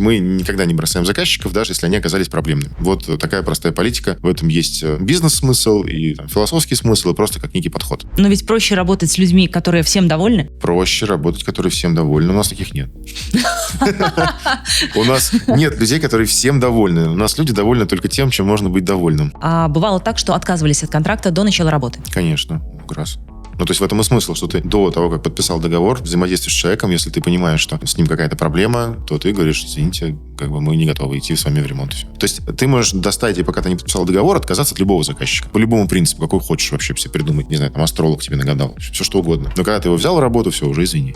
мы никогда не бросаем заказчиков, даже если они оказались проблемными. Вот такая простая политика. В этом есть бизнес-смысл и философский смысл, и просто как некий подход. Но ведь проще работать с людьми, которые всем довольны? Проще работать, которые всем довольны. У нас таких нет. У нас нет людей, которые всем довольны. У нас люди довольны только тем, чем можно быть довольным. А бывало так, что отказывались от контракта до начала работы? Конечно, много раз. Ну, то есть в этом и смысл, что ты до того, как подписал договор, взаимодействуешь с человеком, если ты понимаешь, что с ним какая-то проблема, то ты говоришь: извините, мы не готовы идти с вами в ремонт. Все. То есть ты можешь достать, и пока ты не подписал договор, отказаться от любого заказчика. По любому принципу, какой хочешь вообще себе придумать. Не знаю, там астролог тебе нагадал. Все что угодно. Но когда ты его взял в работу, все, уже извини.